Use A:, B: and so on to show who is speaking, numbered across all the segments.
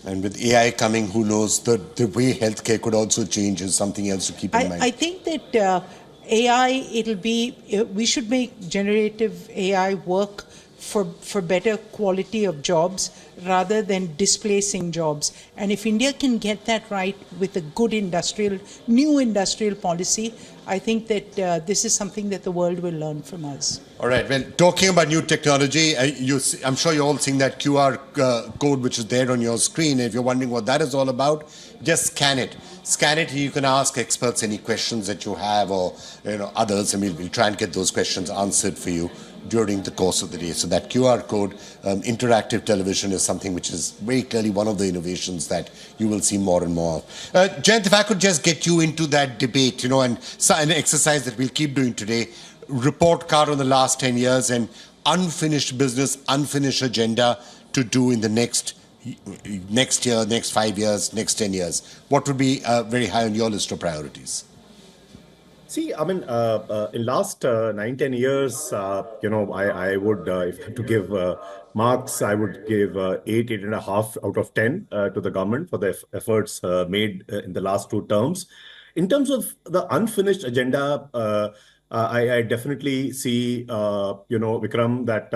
A: And with AI coming, who knows, the way healthcare could also change is something else to keep in mind.
B: I think that we should make generative AI work for better quality of jobs rather than displacing jobs. And if India can get that right with a good new industrial policy, I think that this is something that the world will learn from us.
A: All right. Well, talking about new technology, I'm sure you're all seeing that QR code which is there on your screen. If you're wondering what that is all about, just scan it. Scan it. You can ask experts any questions that you have, or others, and we'll try and get those questions answered for you during the course of the day. So that QR code, interactive television, is something which is very clearly one of the innovations that you will see more and more of. Jayant, if I could just get you into that debate, and an exercise that we'll keep doing today, report card on the last 10 years and unfinished business, unfinished agenda to do in the next year, next 5 years, next 10 years. What would be very high on your list of priorities?
C: See, I mean, in last 9-10 years, I would, if I have to give marks, I would give 8.5 out of 10 to the government for the efforts made in the last 2 terms. In terms of the unfinished agenda, I definitely see, Vikram, that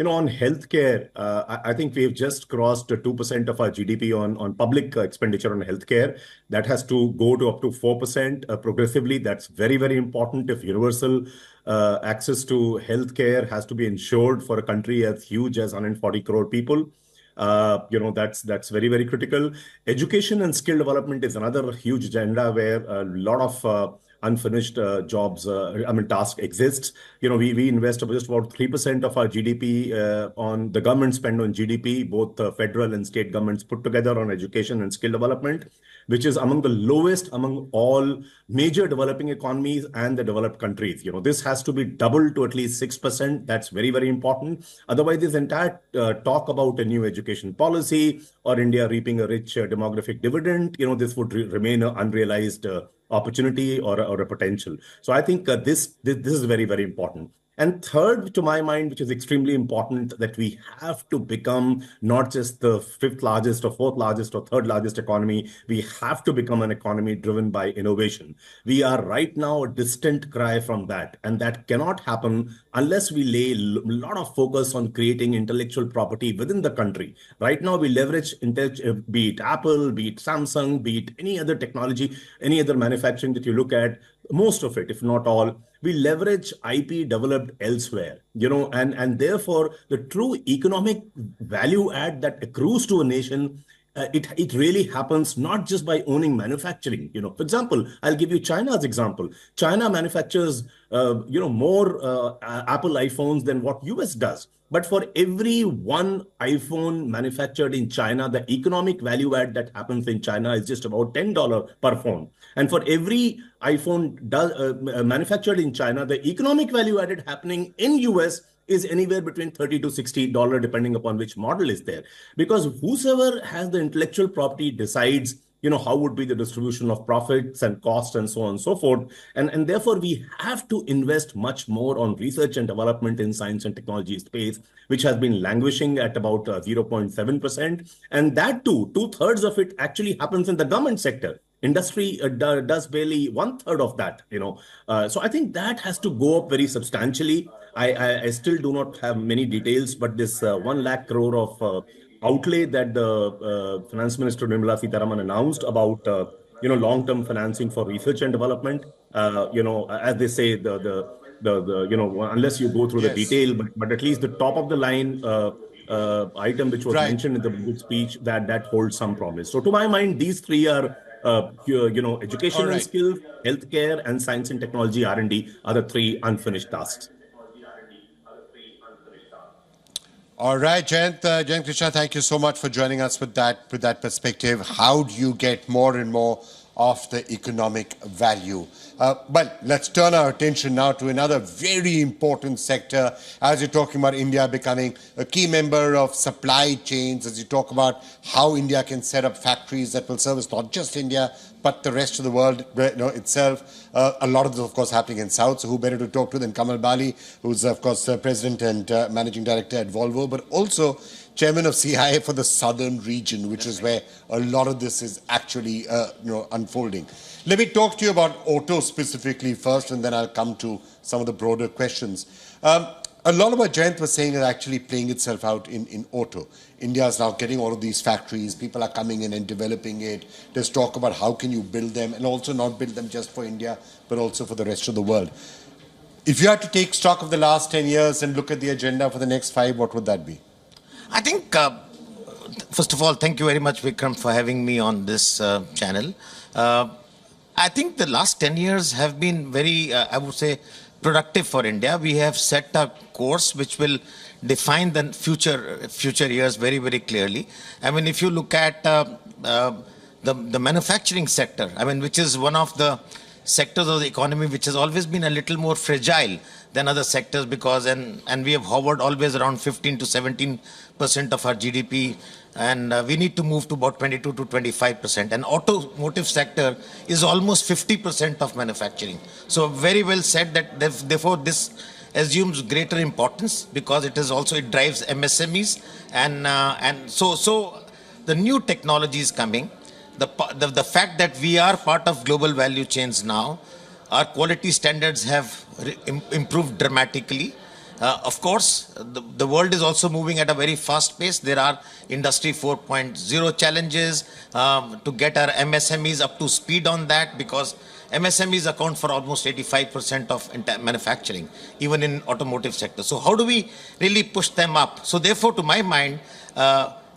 C: on healthcare, I think we've just crossed 2% of our GDP on public expenditure on healthcare. That has to go to up to 4% progressively. That's very, very important. If universal access to healthcare has to be ensured for a country as huge as 140 crore people, that's very, very critical. Education and skill development is another huge agenda where a lot of unfinished task exists. We invest just about 3% of our GDP on the government spend on GDP, both federal and state governments put together on education and skill development, which is among the lowest among all major developing economies and the developed countries. This has to be doubled to at least 6%. That's very, very important. Otherwise, this entire talk about a new education policy or India reaping a rich demographic dividend, this would remain an unrealized opportunity or a potential. So I think this is very, very important. And third, to my mind, which is extremely important, that we have to become not just the 5th largest or 4th largest or 3rd largest economy. We have to become an economy driven by innovation. We are right now a distant cry from that. And that cannot happen unless we lay a lot of focus on creating intellectual property within the country. Right now, we leverage, be it Apple, be it Samsung, be it any other technology, any other manufacturing that you look at, most of it, if not all, we leverage IP developed elsewhere, and therefore the true economic value add that accrues to a nation, it really happens not just by owning manufacturing. For example, I'll give you China's example. China manufactures, more Apple iPhones than what US does. But for every one iPhone manufactured in China, the economic value add that happens in China is just about $10 per phone. And for every iPhone manufactured in China, the economic value added happening in US is anywhere between $30 to $60, depending upon which model is there. Because whosoever has the intellectual property decides how would be the distribution of profits and costs and so on and so forth. And therefore, we have to invest much more on research and development in science and technology space, which has been languishing at about 0.7%. And that too, 2/3 of it actually happens in the government sector. Industry does barely 1/3 of that, So I think that has to go up very substantially. I still do not have many details, but this 1 lakh crore of outlay that the Finance Minister Nirmala Sitharaman announced about long-term financing for research and development. As they say, unless you go through the detail, but at least the top of the line item which was mentioned in the budget speech, that holds some promise. So to my mind, these three are education and skills, healthcare, and science and technology R&D are the 3 unfinished tasks.
A: All right, Jayant Krishna, thank you so much for joining us with that perspective. How do you get more and more of the economic value? But let's turn our attention now to another very important sector. As you're talking about India becoming a key member of supply chains, as you talk about how India can set up factories that will service not just India, but the rest of the world itself. A lot of this, of course, happening in South. So who better to talk to than Kamal Bali, who's, of course, President and Managing Director at Volvo, but also chairman of CIA for the southern region, which is where a lot of this is actually unfolding. Let me talk to you about auto specifically first, and then I'll come to some of the broader questions. A lot of what Jayant was saying is actually playing itself out in auto. India is now getting all of these factories. People are coming in and developing it. There's talk about how can you build them, and also not build them just for India, but also for the rest of the world. If you had to take stock of the last 10 years and look at the agenda for the next 5, what would that be?
D: I think, first of all, thank you very much, Vikram, for having me on this channel. I think the last 10 years have been very, I would say, productive for India. We have set a course which will define the future years very, very clearly. I mean, if you look at the manufacturing sector, I mean, which is one of the sectors of the economy which has always been a little more fragile than other sectors, because and we have hovered always around 15 to 17% of our GDP, and we need to move to about 22 to 25%. And automotive sector is almost 50% of manufacturing. So very well said that therefore this assumes greater importance, because it drives MSMEs, and so the new technology is coming. The fact that we are part of global value chains now, our quality standards have improved dramatically. Of course, the world is also moving at a very fast pace. There are Industry 4.0 challenges to get our MSMEs up to speed on that, because MSMEs account for almost 85% of manufacturing, even in automotive sector. So how do we really push them up? So therefore, to my mind,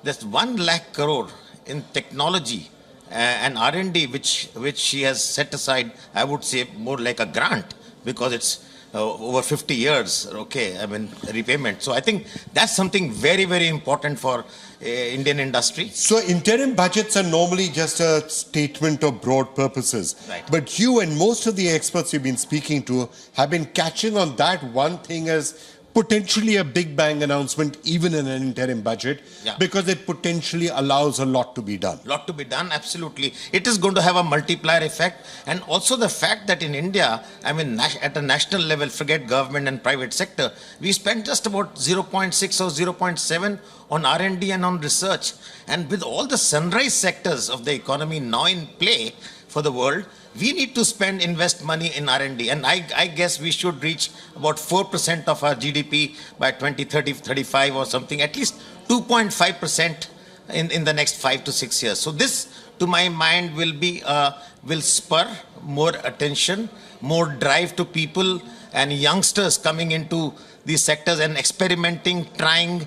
D: there's 1 lakh crore in technology and R&D, which she has set aside, I would say more like a grant, because it's over 50 years, okay, I mean, repayment. So I think that's something very, very important for Indian industry.
A: So interim budgets are normally just a statement of broad purposes.
D: Right.
A: But you and most of the experts you've been speaking to have been catching on that one thing as potentially a big bang announcement, even in an interim budget, because it potentially allows a lot to be done.
D: Lot to be done, absolutely. It is going to have a multiplier effect. And also the fact that in India, I mean, at a national level, forget government and private sector, we spend just about 0.6 or 0.7 on R&D and on research. And with all the sunrise sectors of the economy now in play for the world, we need to invest money in R&D. And I guess we should reach about 4% of our GDP by 2030, 35 or something, at least 2.5% in the next 5 to 6 years. So this, to my mind, will spur more attention, more drive to people and youngsters coming into these sectors and experimenting, trying,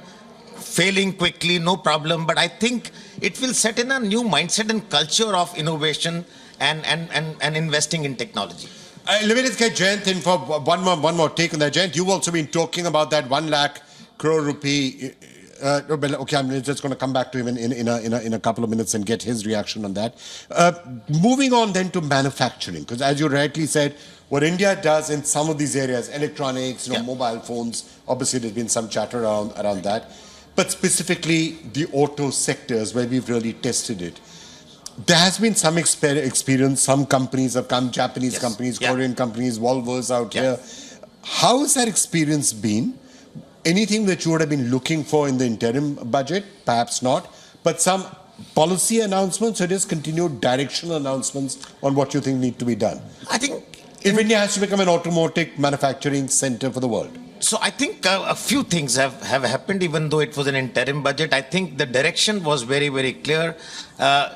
D: failing quickly, no problem. But I think it will set in a new mindset and culture of innovation and investing in technology.
A: Let me just get Jayant in for one more take on that. Jayant, you've also been talking about that 1 lakh crore rupee. Okay, I'm just going to come back to him in a couple of minutes and get his reaction on that. Moving on then to manufacturing, because as you rightly said, what India does in some of these areas, electronics, mobile phones, obviously there's been some chatter around that, but specifically the auto sectors where we've really tested it. There has been some experience. Some companies have come, Japanese companies, Korean companies, Volvo's out here. How has that experience been? Anything that you would have been looking for in the interim budget? Perhaps not. But some policy announcements or just continued directional announcements on what you think need to be done?
D: I think
A: if India has to become an automotive manufacturing center for the world.
D: So I think a few things have happened, even though it was an interim budget. I think the direction was very, very clear.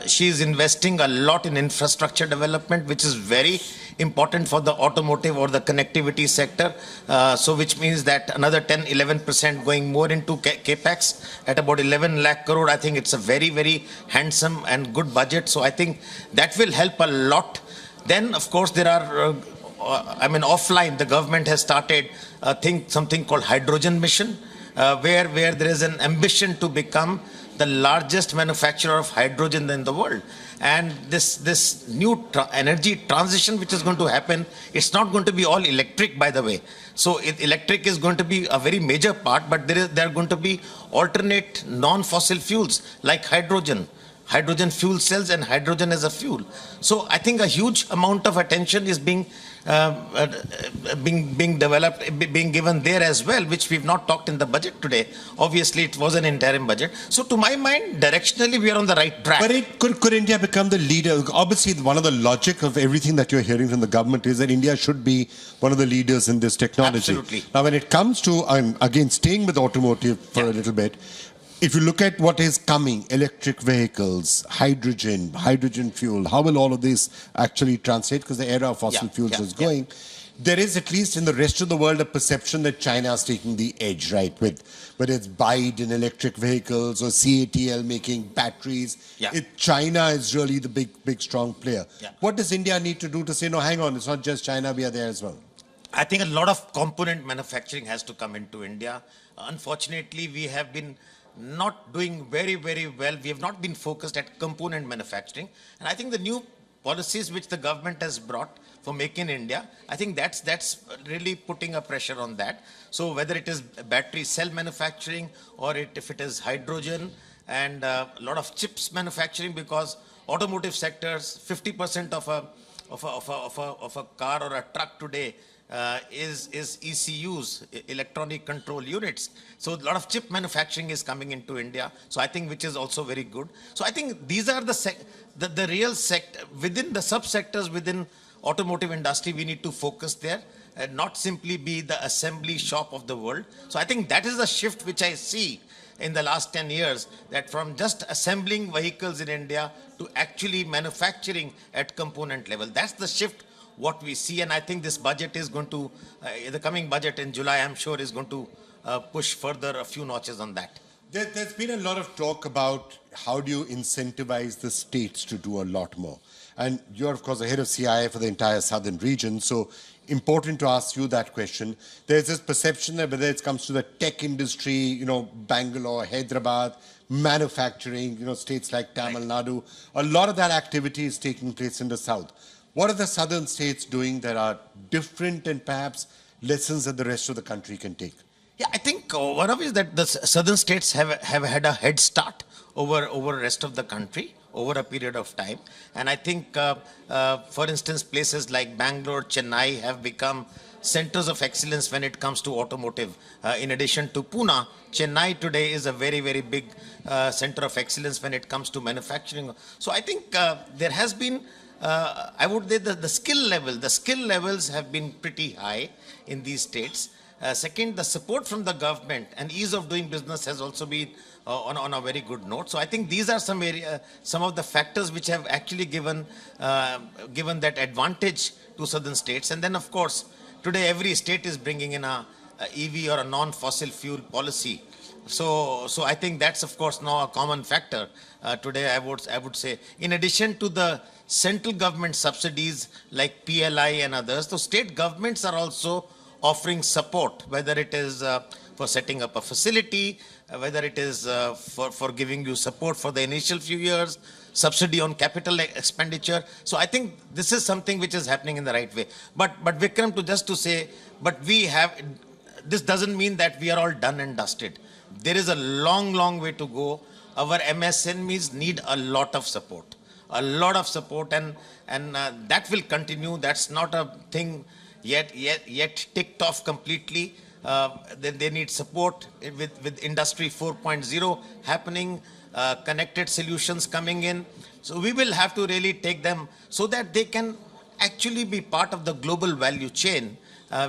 D: She is investing a lot in infrastructure development, which is very important for the automotive or the connectivity sector. So which means that another 10-11% going more into capex at about 11 lakh crore. I think it's a very, very handsome and good budget. So I think that will help a lot. Then, of course, there are offline, the government has started something called hydrogen mission, where there is an ambition to become the largest manufacturer of hydrogen in the world. And this new energy transition which is going to happen, it's not going to be all electric, by the way. So electric is going to be a very major part, but there are going to be alternate non-fossil fuels like hydrogen. hydrogen fuel cells and hydrogen as a fuel. So I think a huge amount of attention is being developed, being given there as well, which we've not talked in the budget today. Obviously, it was an interim budget. So to my mind, directionally, we are on the right track.
A: But could India become the leader? Obviously, one of the logic of everything that you're hearing from the government is that India should be one of the leaders in this technology.
D: Absolutely.
A: Now, when it comes to, again, staying with automotive for a little bit, if you look at what is coming, electric vehicles, hydrogen fuel, how will all of this actually translate? Because the era of fossil fuels is going. There is, at least in the rest of the world, a perception that China is taking the edge, right? With whether it's Biden electric vehicles or CATL making batteries. China is really the big, strong player. What does India need to do to say, no, hang on, it's not just China, we are there as well?
D: I think a lot of component manufacturing has to come into India. Unfortunately, we have been not doing very, very well. We have not been focused at component manufacturing. And I think the new policies which the government has brought for Make in India, I think that's really putting a pressure on that. So whether it is battery cell manufacturing or if it is hydrogen and a lot of chips manufacturing, because automotive sectors, 50% of a car or a truck today is ECUs, electronic control units. So a lot of chip manufacturing is coming into India. So I think which is also very good. So I think these are the real sector within the subsectors within automotive industry. We need to focus there and not simply be the assembly shop of the world. So I think that is a shift which I see in the last 10 years, that from just assembling vehicles in India to actually manufacturing at component level. That's the shift what we see, and I think this budget is going to, the coming budget in July, I'm sure is going to push further a few notches on that.
A: There's been a lot of talk about how do you incentivize the states to do a lot more. And you're, of course, the head of CIA for the entire southern region, so important to ask you that question. There's this perception that whether it comes to the tech industry, Bangalore, Hyderabad, manufacturing, states like Tamil Nadu, a lot of that activity is taking place in the south. What are the southern states doing that are different and perhaps lessons that the rest of the country can take?
D: Yeah, I think one of it is that the southern states have had a head start over the rest of the country over a period of time. And I think, for instance, places like Bangalore, Chennai have become centers of excellence when it comes to automotive. In addition to Pune, Chennai today is a very, very big center of excellence when it comes to manufacturing. So I think there has been I would say the skill levels have been pretty high in these states. Second, the support from the government and ease of doing business has also been on a very good note. So I think these are some of the factors which have actually given that advantage to southern states. And then, of course, today every state is bringing in a EV or a non-fossil fuel policy. So I think that's, of course, now a common factor today, I would say. In addition to the central government subsidies like PLI and others, so state governments are also offering support, whether it is for setting up a facility, whether it is for giving you support for the initial few years, subsidy on capital expenditure. So I think this is something which is happening in the right way. But Vikram, to say, but this doesn't mean that we are all done and dusted. There is a long, long way to go. Our MSMEs need a lot of support, and that will continue. That's not a thing yet ticked off completely. Then they need support with Industry 4.0 happening, connected solutions coming in. So we will have to really take them so that they can actually be part of the global value chain,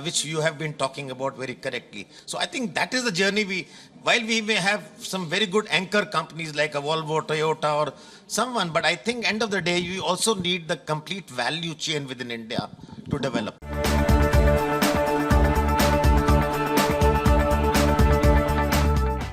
D: which you have been talking about very correctly. So I think that is the journey while we may have some very good anchor companies like a Volvo, Toyota or someone, but I think end of the day, you also need the complete value chain within India to develop.